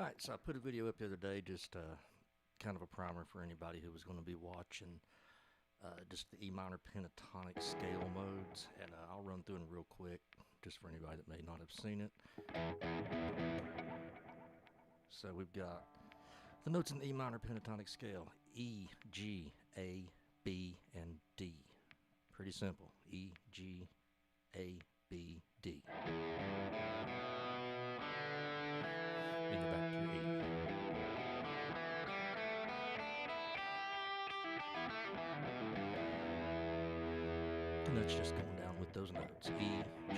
Alright, so I put a video up the other day, just kind of a primer for anybody who was going to be watching just the E minor pentatonic scale modes, and I'll run through them real quick, just for anybody that may not have seen it. So we've got the notes in the E minor pentatonic scale: E, G, A, B, and D. Pretty simple. E, G, A, B, D. Then go back to your E. And that's just going down with those notes. E, G,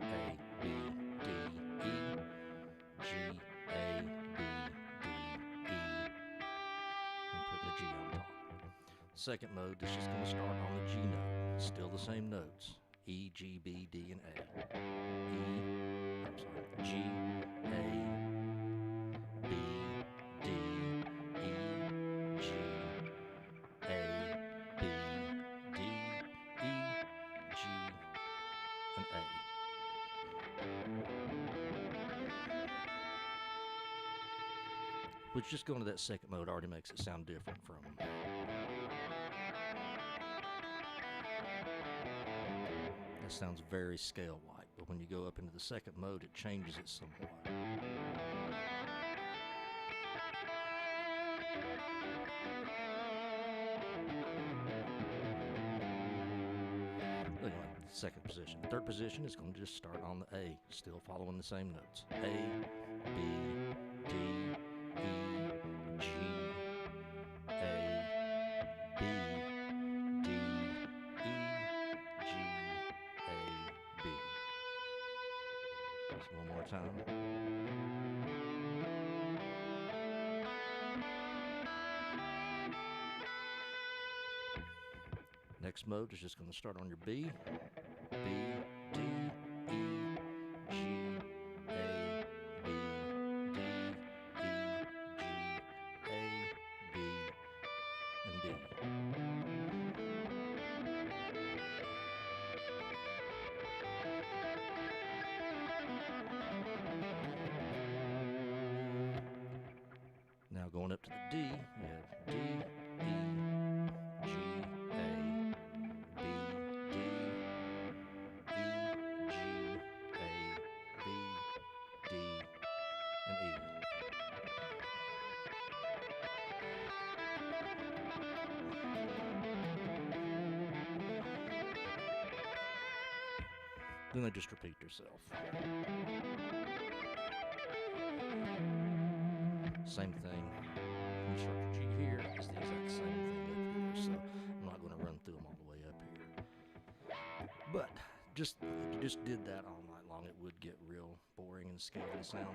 A, B, D, E, G, A, B, D, E, and putting the G on top. Second mode is just going to start on the G note. Still the same notes. E, G, B, D, and A. G, A, B, D, E, G, A, B, D, E, G, and A. Which, just going to that second mode already makes it sound different from that sounds very scale-like, but when you go up into the second mode, it changes it somewhat. Anyway, second position. Third position is going to just start on the A, still following the same notes. A, B, D, E, G, A, B, D, E, G, A, B. Just one more time. Next mode is just going to start on your B, B, D, E, G, A, B, D, E, G, A, B, and D. Now going up to the D, we have D, E, G, A, B, D, E, G, A, B, D, and E. Then they just repeat yourself. Same thing. When you start your G here, it's the exact same thing up here. So I'm not going to run through them all the way up here. But just if you just did that all night long, it would get real boring and scaley sounding.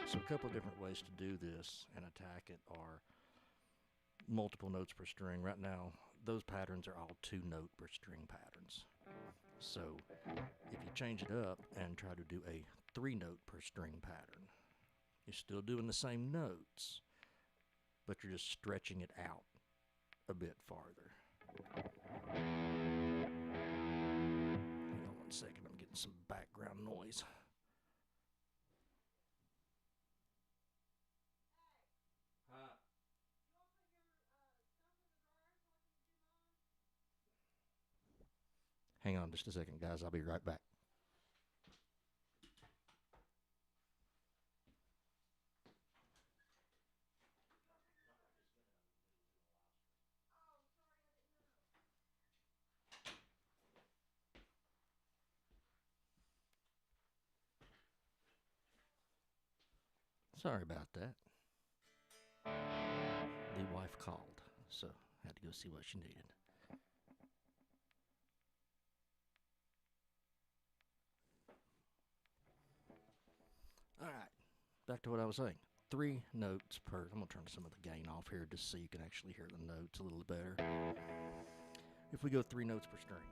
So a couple of different ways to do this and attack it are multiple notes per string. Right now, those patterns are all 2-note per string patterns. So if you change it up and try to do a 3-note per string pattern, you're still doing the same notes, but you're just stretching it out a bit farther. Hang on one second, I'm getting some background noise. Huh? Hang on just a second, guys. I'll be right back. Sorry about that. The wife called, so I had to go see what she needed. Alright, back to what I was saying. 3 notes per... I'm going to turn some of the gain off here just so you can actually hear the notes a little better. If we go 3 notes per string.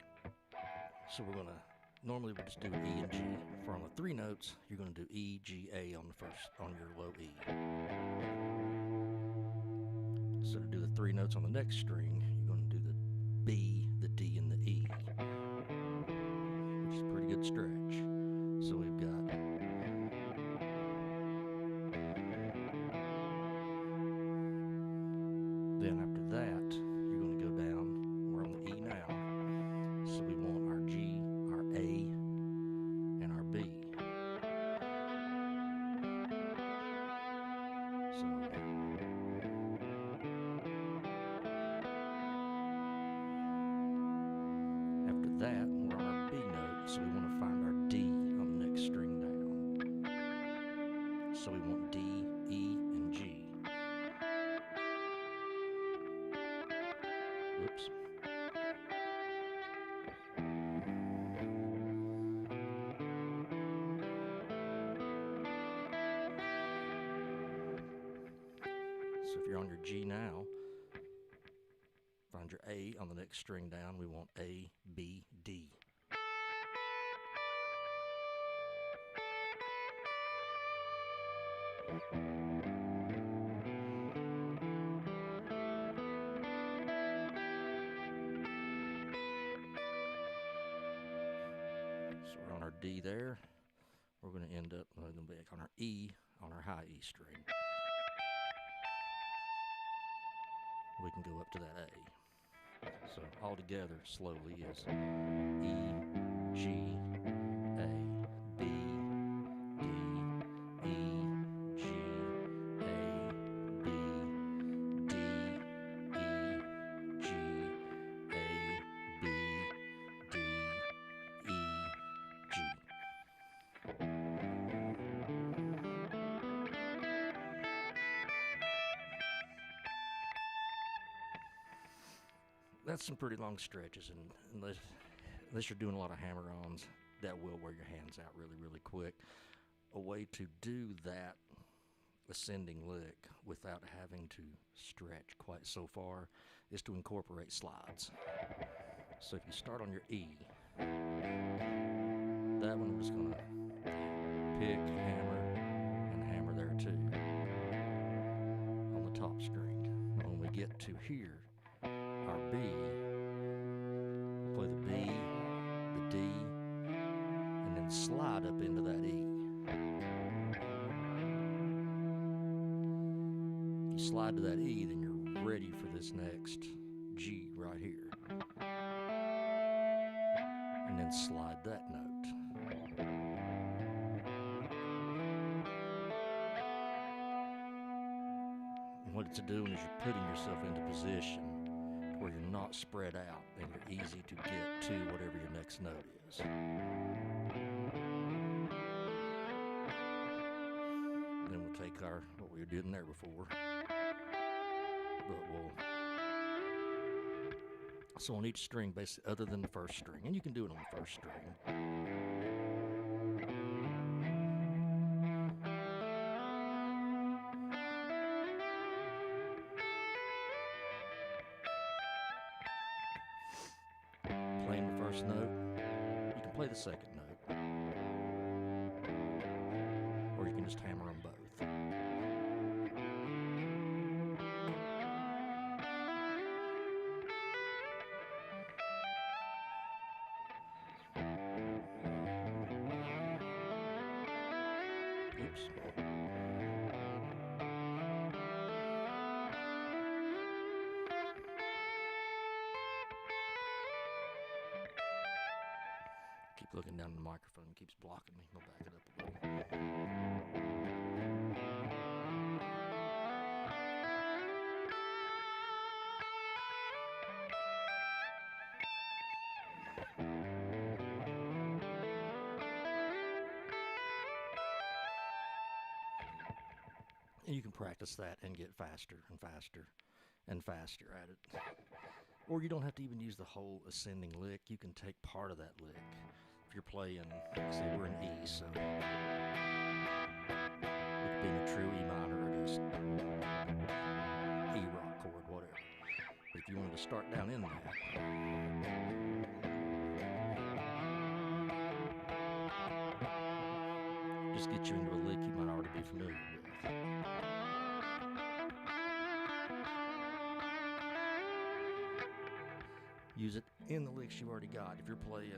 So we're going to... Normally we just do E and G. For on the 3 notes, you're going to do E, G, A on your low E. So to do the 3 notes on the next string, you're going to do the B, the D, and the E. Which is a pretty good stretch. So we've got that, we're on our B note, so we want to find our D on the next string down. So we want D, E, and G. Whoops. So if you're on your G now, find your A on the next string down. We want A, B, D. So we're on our D there. We're going to end up back on our E on our high E string. We can go up to that A. So all together slowly is E, G, A, B, D, E, G, A, B, D, E, G, A, B, D, E, G. That's some pretty long stretches, and unless you're doing a lot of hammer-ons, that will wear your hands out really, really quick. A way to do that ascending lick without having to stretch quite so far is to incorporate slides. So if you start on your E, that one we're just going to pick, hammer, and hammer there too on the top string. When we get to here, our B, play the B, the D, and then slide up into that E. If you slide to that E, then you're ready for this next G right here. And then slide that note. And what it's doing is you're putting yourself into position where you're not spread out and you're easy to get to whatever your next note is. Then we'll take what we were doing there before, so on each string, basically, other than the first string, and you can do it on the first string. Playing the first note, you can play the second note, or you can just hammer them both. Oops. Keep looking down at the microphone, it keeps blocking me. I'll back it up a little. And you can practice that and get faster and faster and faster at it. Or you don't have to even use the whole ascending lick. You can take part of that lick. If you're playing, say we're in E, so with being a true E minor or just E rock chord, whatever. But if you wanted to start down in that, just get you into a lick you might already be familiar with. Use it in the licks you already got. If you're playing,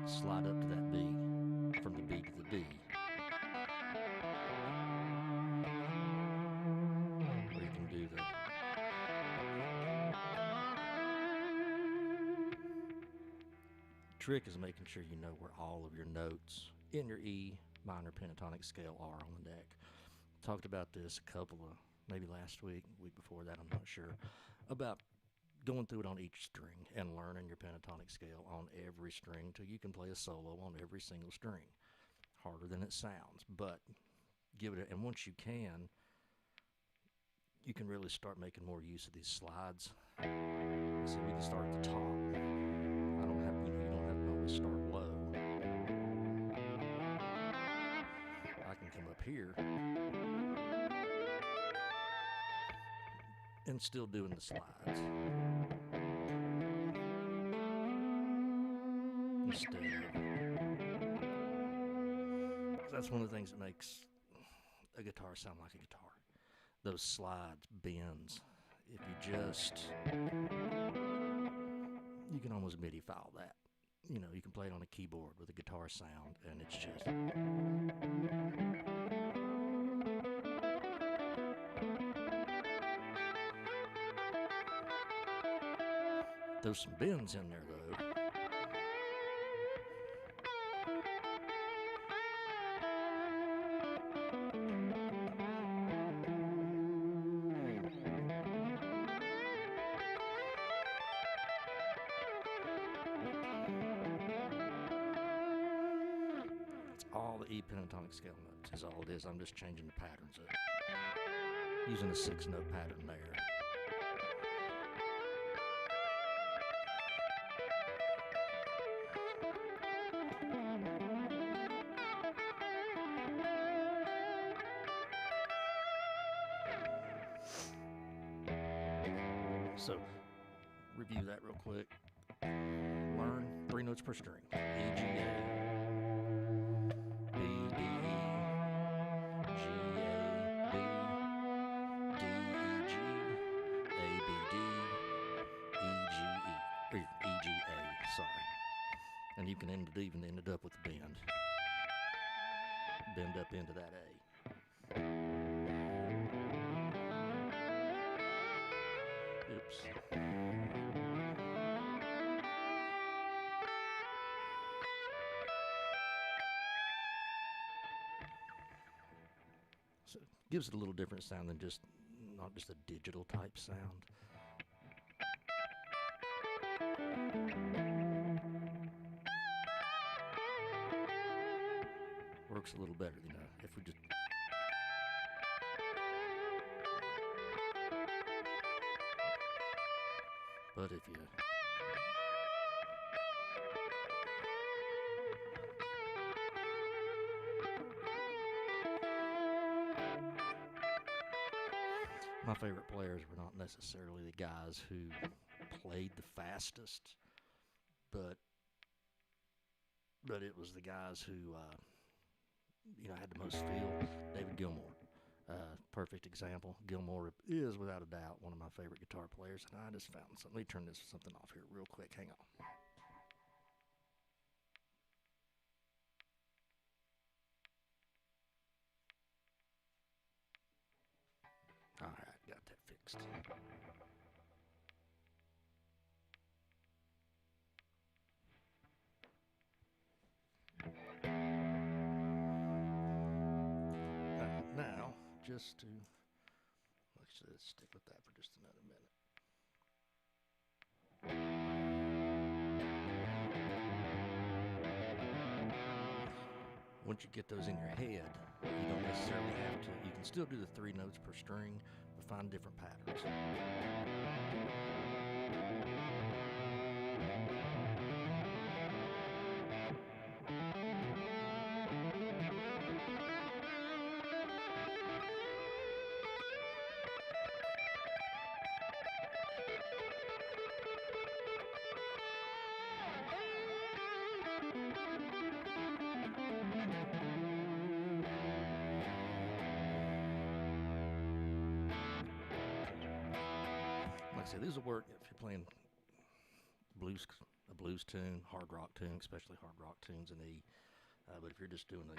slide up to that B, from the B to the D. Or you can do the trick is making sure you know where all of your notes in your E minor pentatonic scale are on the deck. Talked about this a couple of maybe last week, week before that, I'm not sure. about going through it on each string and learning your pentatonic scale on every string till you can play a solo on every single string. Harder than it sounds, but give it and once you can really start making more use of these slides. So we can start at the top. I don't have, you don't have to always start low. I can come up here and still doing the slides. Instead of, that's one of the things that makes a guitar sound like a guitar. Those slides, bends. If you just, you can almost MIDI file that. You know, you can play it on a keyboard with a guitar sound, and it's just. There's some bends in there, though. All the E pentatonic scale notes is all it is. I'm just changing the patterns up. Using a 6-note pattern there. So, review that real quick. Learn 3 notes per string. E, G, A. B, D, E. G, A, B. D, E, G. A, B, D. E, G, E. Or E, G, A, sorry. And you can even end it up with a bend. Bend up into that A. Oops. So it gives it a little different sound than just, not just a digital type sound. Works a little better, you know, if we just. But if you my favorite players were not necessarily the guys who played the fastest, but it was the guys who had the most feel. David Gilmour. Perfect example. Gilmour is, without a doubt, one of my favorite guitar players, and I just found something. Let me turn something off here real quick. Hang on. All right, got that fixed. Now, just to, let's stick with that for just another minute. Once you get those in your head, you don't necessarily have to, you can still do the 3 notes per string, but find different patterns. Like I said, these will work if you're playing a blues tune, hard rock tune, especially hard rock tunes in E. But if you're just doing the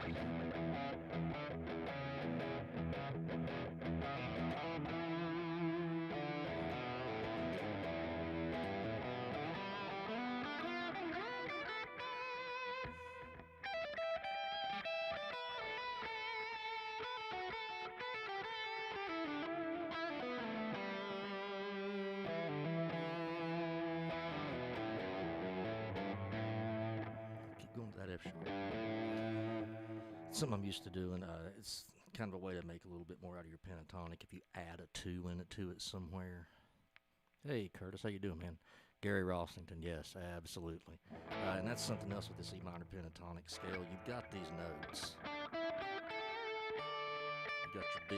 flat F sharp. Something I'm used to doing. It's kind of a way to make a little bit more out of your pentatonic if you add a 2 to it somewhere. Hey, Curtis, how you doing, man? Gary Rossington, yes, absolutely. And that's something else with this E minor pentatonic scale. You've got these notes. You've got your B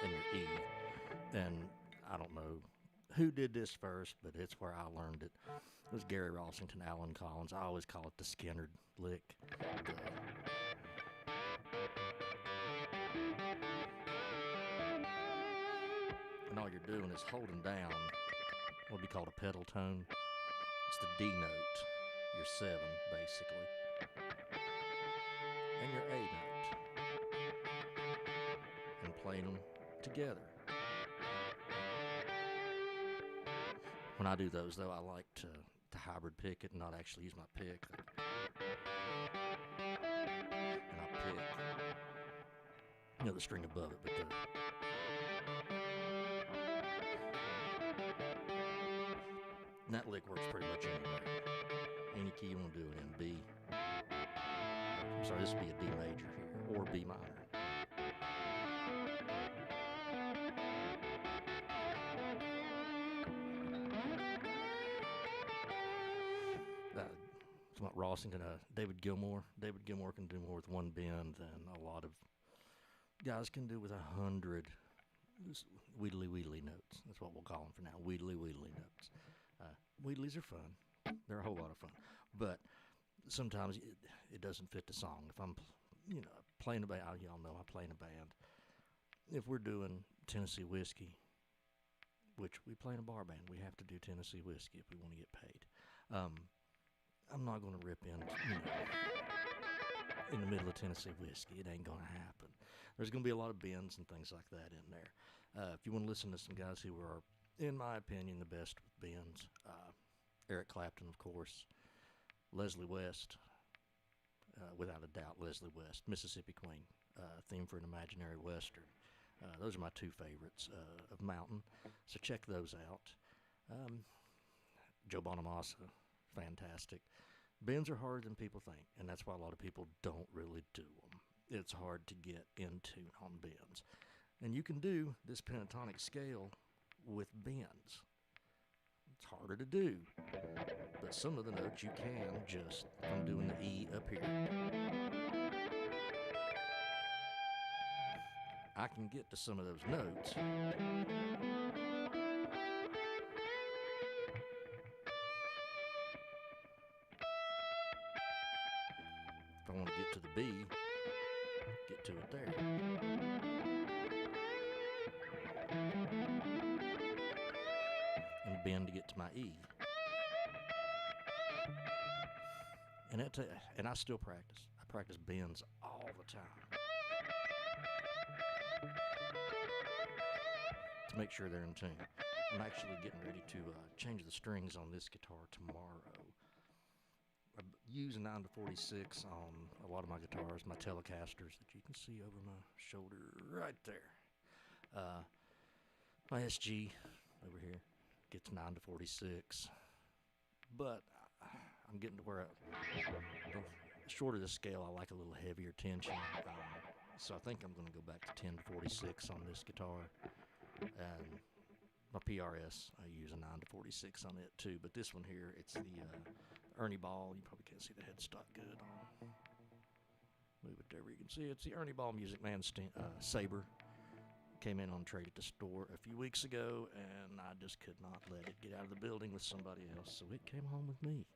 and your E. And I don't know who did this first, but it's where I learned it. It was Gary Rossington, Alan Collins. I always call it the Skinner lick. And all you're doing is holding down what would be called a pedal tone. It's the D note, your 7, basically, and your A note, and playing them together. When I do those, though, I like to hybrid pick it and not actually use my pick. And I pick, the string above it, but and that lick works pretty much anywhere. Any key you want to do it in. B. I'm sorry, this would be a D major here, or B minor. About Rossington, David Gilmour. David Gilmour can do more with one bend than a lot of guys can do with 100 wheedly notes. That's what we'll call them for now, wheedly notes. Wheedlies are fun. They're a whole lot of fun. But sometimes it doesn't fit the song. If I'm, playing a band, y'all know I play in a band. If we're doing Tennessee Whiskey, which we play in a bar band, we have to do Tennessee Whiskey if we want to get paid. I'm not going to rip in the middle of Tennessee Whiskey. It ain't going to happen. There's going to be a lot of bends and things like that in there. If you want to listen to some guys who are, in my opinion, the best with bends, Eric Clapton, of course, Leslie West, without a doubt, Leslie West, Mississippi Queen, Theme for an Imaginary Western. Those are my two favorites of Mountain, so check those out. Joe Bonamassa, fantastic. Bends are harder than people think, and that's why a lot of people don't really do them. It's hard to get into on bends. And you can do this pentatonic scale with bends. It's harder to do, but some of the notes you can just, I'm doing the E up here. I can get to some of those notes. If I want to get to the B, get to it there. And bend to get to my E. And I still practice. I practice bends all the time to make sure they're in tune. I'm actually getting ready to change the strings on this guitar tomorrow. I use a 9-46 on a lot of my guitars, my Telecasters that you can see over my shoulder right there. My SG over here gets 9-46, but I'm getting to where the shorter the scale, I like a little heavier tension. So I think I'm going to go back to 10-46 on this guitar. And my PRS, I use a 9-46 on it too. But this one here, it's the Ernie Ball. You probably can't see the headstock good. Move it there where you can see it. It's the Ernie Ball Music Man Sabre. Came in on trade at the store a few weeks ago, and I just could not let it get out of the building with somebody else, so it came home with me.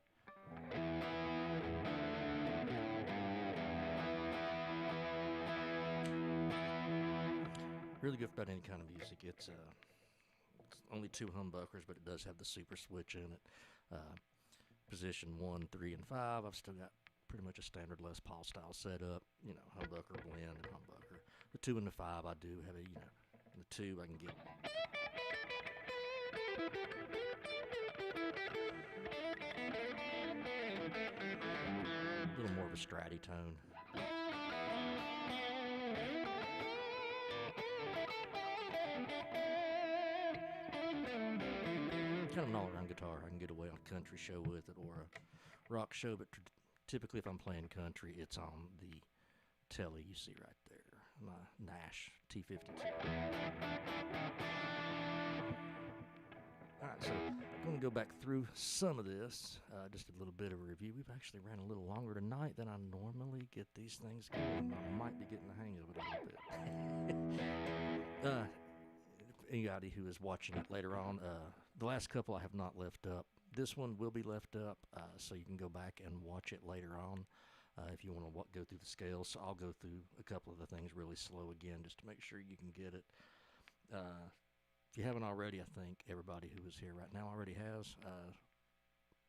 Really good for about any kind of music. It's only 2 humbuckers, but it does have the super switch in it. Position 1, 3, and 5. I've still got pretty much a standard Les Paul style setup. Humbucker, blend, and humbucker. The 2 and the 5, I do have the 2 I can get. A little more of a stratty tone. Kind of an all-around guitar. I can get away on a country show with it or a rock show, but typically if I'm playing country, it's on the telly you see right there, my Nash T52. Alright, so I'm going to go back through some of this, just a little bit of a review. We've actually ran a little longer tonight than I normally get these things going. I might be getting the hang of it a little bit. Anybody who is watching it later on, the last couple I have not left up. This one will be left up, so you can go back and watch it later on if you want to go through the scales. So I'll go through a couple of the things really slow again just to make sure you can get it. If you haven't already, I think everybody who is here right now already has.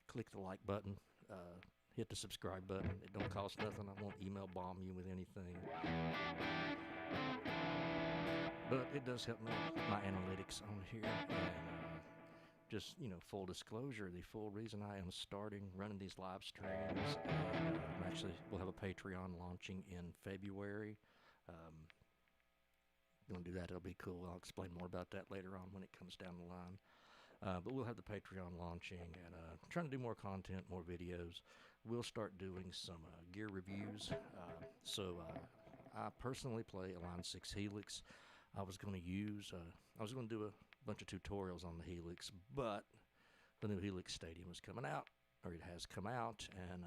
Click the like button, hit the subscribe button. It don't cost nothing. I won't email bomb you with anything. But it does help my analytics on here. And just, full disclosure, the full reason I am running these live streams, we'll have a Patreon launching in February. Going to do that. It'll be cool. I'll explain more about that later on when it comes down the line. But we'll have the Patreon launching and trying to do more content, more videos. We'll start doing some gear reviews. I personally play a Line 6 Helix. I was going to do a bunch of tutorials on the Helix, but the new Helix Stadium is coming out, or it has come out, and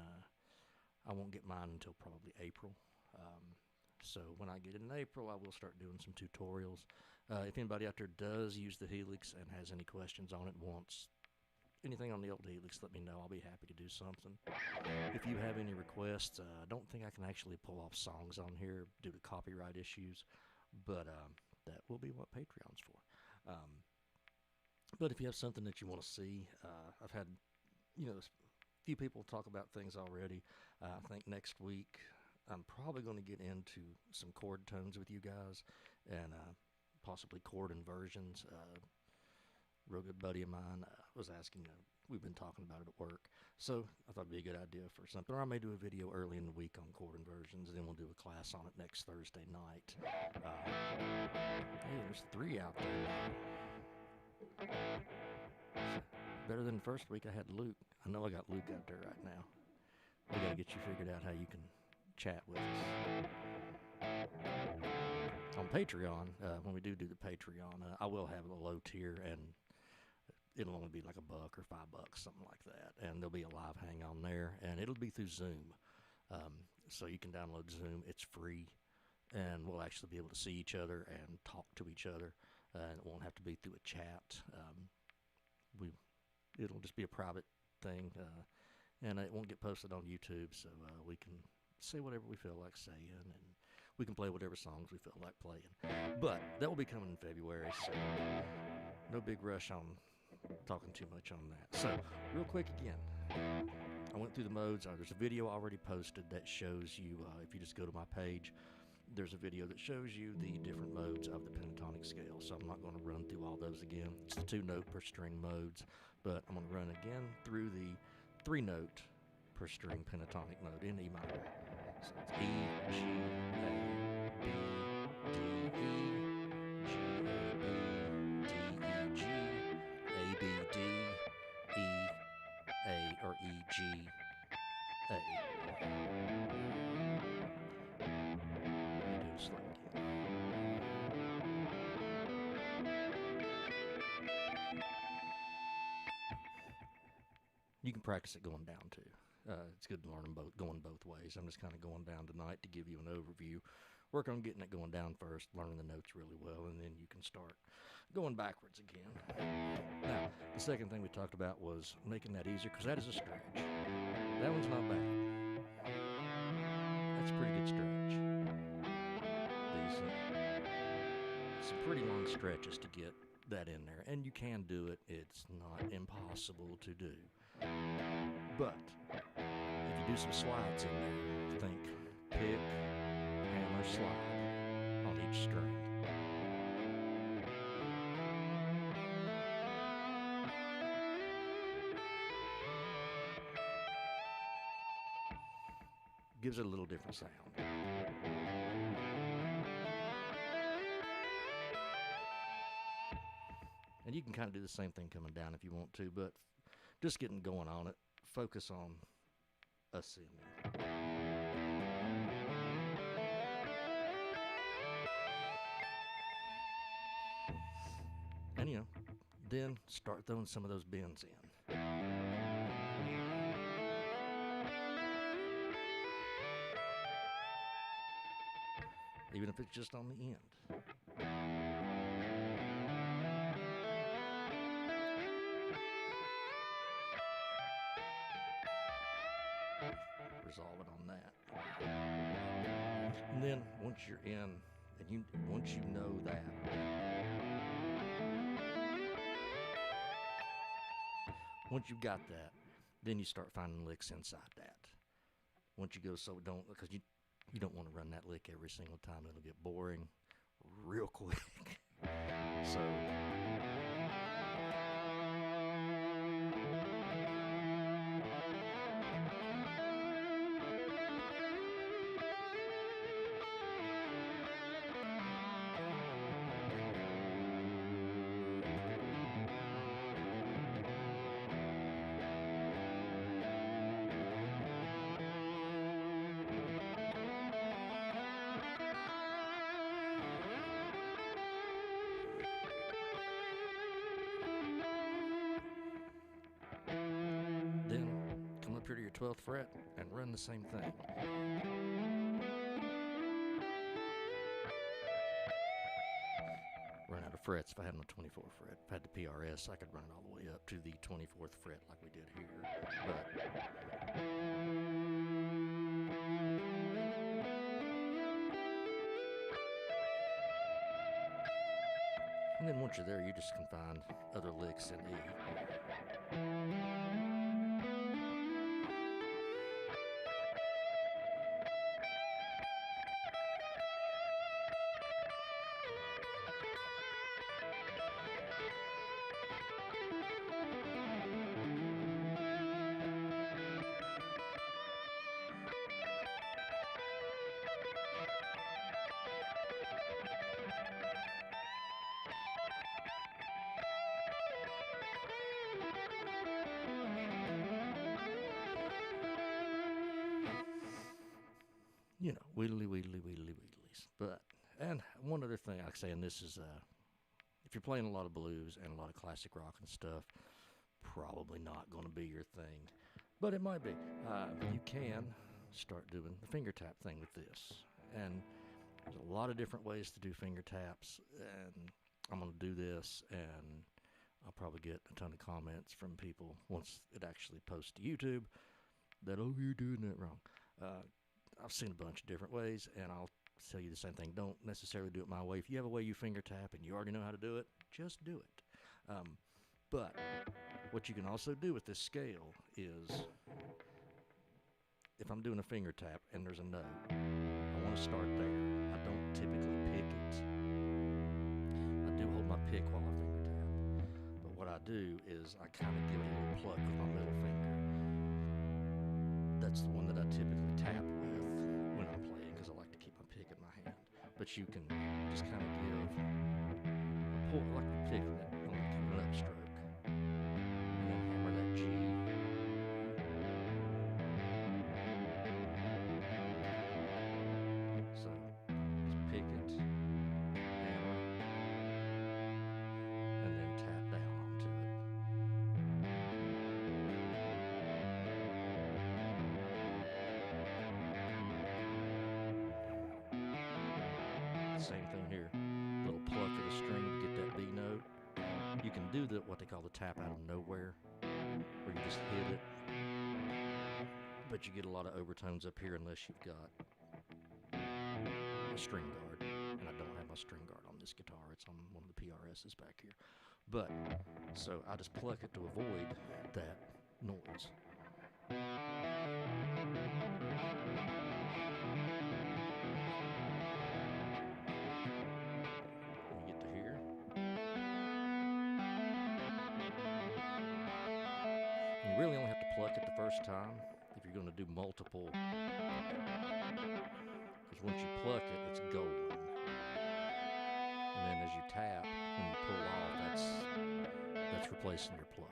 I won't get mine until probably April. So when I get it in April, I will start doing some tutorials. If anybody out there does use the Helix and has any questions on it, wants anything on the old Helix, let me know. I'll be happy to do something. If you have any requests, I don't think I can actually pull off songs on here due to copyright issues, but that will be what Patreon's for. But if you have something that you want to see, I've had, a few people talk about things already. I think next week I'm probably going to get into some chord tones with you guys and possibly chord inversions. Real good buddy of mine was asking, we've been talking about it at work, so I thought it'd be a good idea for something. Or I may do a video early in the week on chord inversions, and then we'll do a class on it next Thursday night. Hey, there's 3 out there now. Better than the first week I had Luke. I know I got Luke out there right now. We got to get you figured out how you can chat with us. On Patreon, when we do the Patreon, I will have a low tier, and it'll only be like $1 or $5, something like that. And there'll be a live hang on there, and it'll be through Zoom. So you can download Zoom. It's free, and we'll actually be able to see each other and talk to each other. And it won't have to be through a chat. It'll just be a private thing, and it won't get posted on YouTube, so we can say whatever we feel like saying, and we can play whatever songs we feel like playing. But that will be coming in February, so no big rush on talking too much on that. So, real quick again, I went through the modes. There's a video already posted that shows you, if you just go to my page, there's a video that shows you the different modes of the pentatonic scale. So I'm not going to run through all those again. It's the 2-note per string modes, but I'm going to run again through the 3-note per string pentatonic mode in E minor. So it's E, G, A, B, D, E, G, A, B, D, E, G, A, B, D, E, A, or E, G, A. You can practice it going down too. It's good to learn them going both ways. I'm just kind of going down tonight to give you an overview. Work on getting it going down first, learning the notes really well, and then you can start going backwards again. Now, the second thing we talked about was making that easier, because that is a stretch. That one's not bad. That's a pretty good stretch. Some pretty long stretches to get that in there, and you can do it. It's not impossible to do. But if you do some slides in there, think pick, hammer, slide on each string. Gives it a little different sound. And you can kind of do the same thing coming down if you want to, but just getting going on it, focus on a semi. And then start throwing some of those bends in. Even if it's just on the end. Resolve it on that. And then once you're in, and once you know that, once you've got that, then you start finding licks inside that. Once you go, because you don't want to run that lick every single time. It'll get boring real quick. So then come up here to your 12th fret and run the same thing. Run out of frets. If I had on the 24th fret, if I had the PRS, I could run it all the way up to the 24th fret like we did here. And then once you're there, you just can find other licks in E. Wheedly-wheedlies. And one other thing I say, and this is, if you're playing a lot of blues and a lot of classic rock and stuff, probably not going to be your thing. But it might be. You can start doing the finger tap thing with this. And there's a lot of different ways to do finger taps. And I'm going to do this, and I'll probably get a ton of comments from people once it actually posts to YouTube that, oh, you're doing that wrong. I've seen a bunch of different ways, and I'll tell you the same thing. Don't necessarily do it my way. If you have a way you finger tap and you already know how to do it, just do it. But what you can also do with this scale is, if I'm doing a finger tap and there's a note, I want to start there. I don't typically pick it. I do hold my pick while I finger tap. But what I do is I kind of give it a little pluck with my middle finger. That's the one that I typically tap with when I'm playing, because I like to keep my pick in my hand. But you can just kind of give a pull, like a pick on an upstroke, and then hammer that G. So just pick it, hammer, and then tap down onto it. Same thing here. Little pluck of the string to get that B note. You can do what they call the tap out of nowhere, where you just hit it, but you get a lot of overtones up here unless you've got a string guard. And I don't have my string guard on this guitar. It's on one of the PRSs back here. But, so I just pluck it to avoid that noise. You really only have to pluck it the first time if you're going to do multiple, because once you pluck it, it's golden. And then as you tap, when you pull off, that's replacing your plug.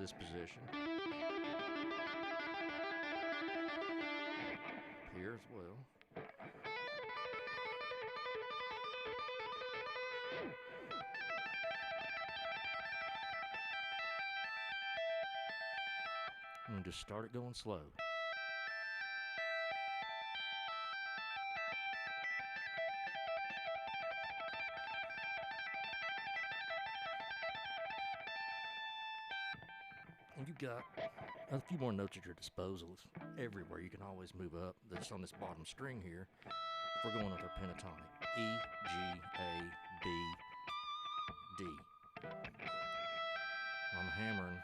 this position. Here as well. And just start it going slow. And you've got a few more notes at your disposal everywhere. You can always move up. That's on this bottom string here. If we're going with our pentatonic. E, G, A, B, D. I'm hammering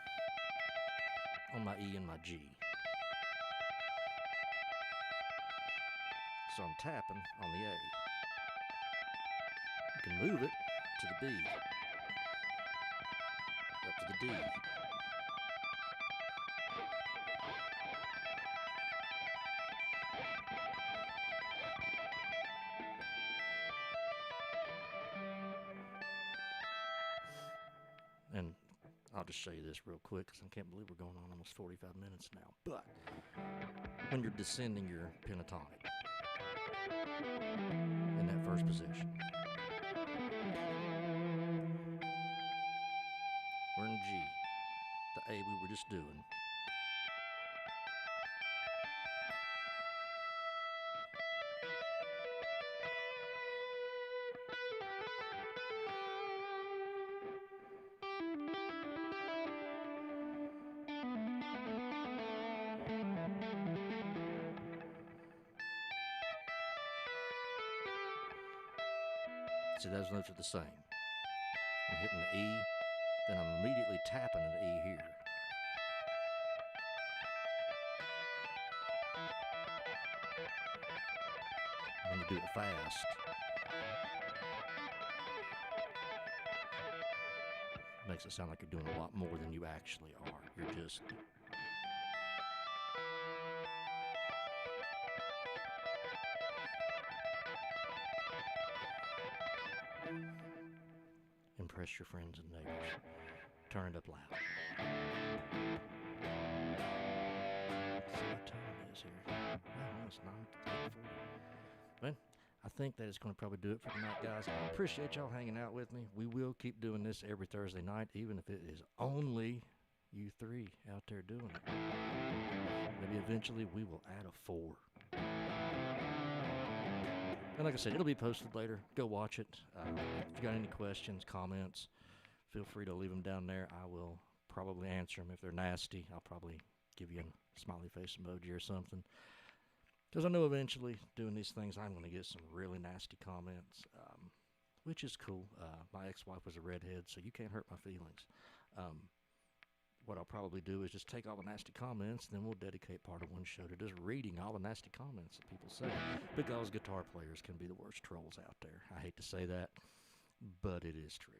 on my E and my G. So I'm tapping on the A. You can move it to the B, up to the D. And I'll just show you this real quick because I can't believe we're going on almost 45 minutes now. But when you're descending your pentatonic in that first position, we're in G, the A we were just doing. See, those notes are the same. I'm hitting the E, then I'm immediately tapping an E here. When you do it fast, it makes it sound like you're doing a lot more than you actually are. You're just impress your friends and neighbors. Turn it up loud. Let's see what time it is here. Oh, it's 9:40. Well, I think that is going to probably do it for tonight, guys. I appreciate y'all hanging out with me. We will keep doing this every Thursday night, even if it is only you three out there doing it. Maybe eventually we will add a 4. And like I said, it'll be posted later. Go watch it. If you got any questions, comments, feel free to leave them down there. I will probably answer them. If they're nasty, I'll probably give you a smiley face emoji or something. Because I know eventually doing these things, I'm going to get some really nasty comments, which is cool. My ex-wife was a redhead, so you can't hurt my feelings. What I'll probably do is just take all the nasty comments, and then we'll dedicate part of one show to just reading all the nasty comments that people say. Because guitar players can be the worst trolls out there. I hate to say that, but it is true.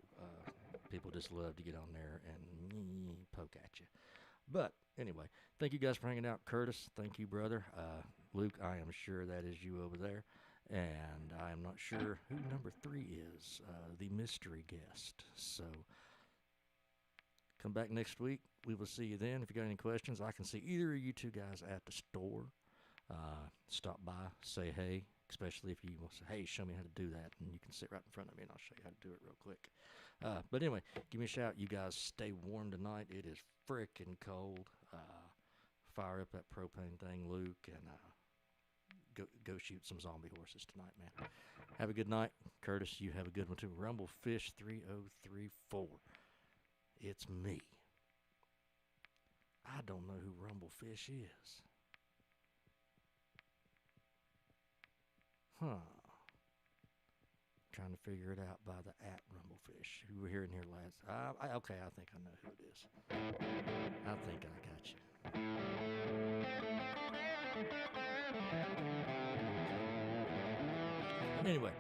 People just love to get on there and poke at you. But anyway, thank you guys for hanging out. Curtis, thank you, brother. Luke, I am sure that is you over there. And I am not sure who number 3 is, the mystery guest. So come back next week. We will see you then. If you got any questions, I can see either of you two guys at the store. Stop by, say hey, especially if you want to say, hey, show me how to do that. And you can sit right in front of me and I'll show you how to do it real quick. But anyway, give me a shout. You guys stay warm tonight. It is frickin' cold. Fire up that propane thing, Luke, and go shoot some zombie horses tonight, man. Have a good night. Curtis, you have a good one too. Rumblefish 3034. It's me. I don't know who Rumblefish is. Trying to figure it out by the @Rumblefish. You were here last. Okay, I think I know who it is. I think I got you. Anyway,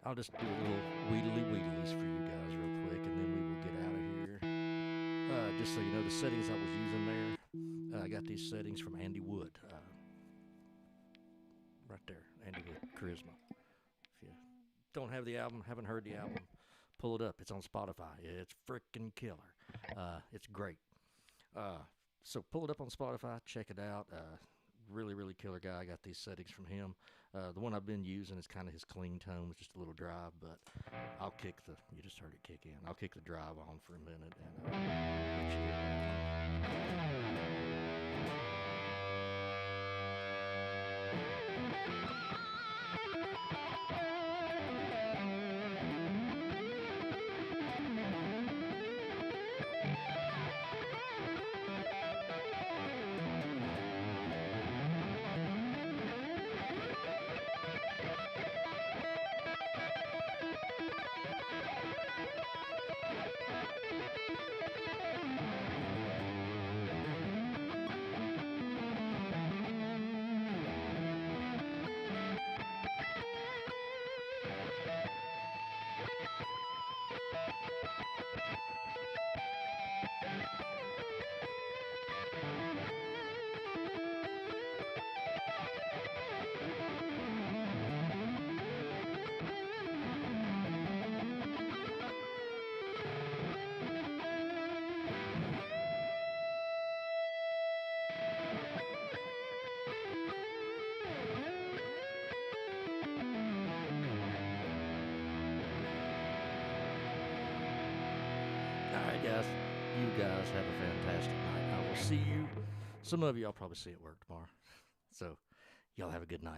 I'll just do a little wheedly-wheedlies for you guys real quick, and then we will get out of here. Just so you know, the settings I was using there, I got these settings from Andy Wood. Right there, Andy Wood, Charisma. If you don't have the album, haven't heard the album, pull it up. It's on Spotify. It's freaking killer. It's great. So pull it up on Spotify, check it out. Really, really killer guy. I got these settings from him. The one I've been using is kind of his clean tone, it's just a little drive, but I'll kick the, you just heard it kick in. I'll kick the drive on for a minute and let you hear it. All right, guys. You guys have a fantastic night. I will see you. Some of you I'll probably see at work tomorrow. So, y'all have a good night.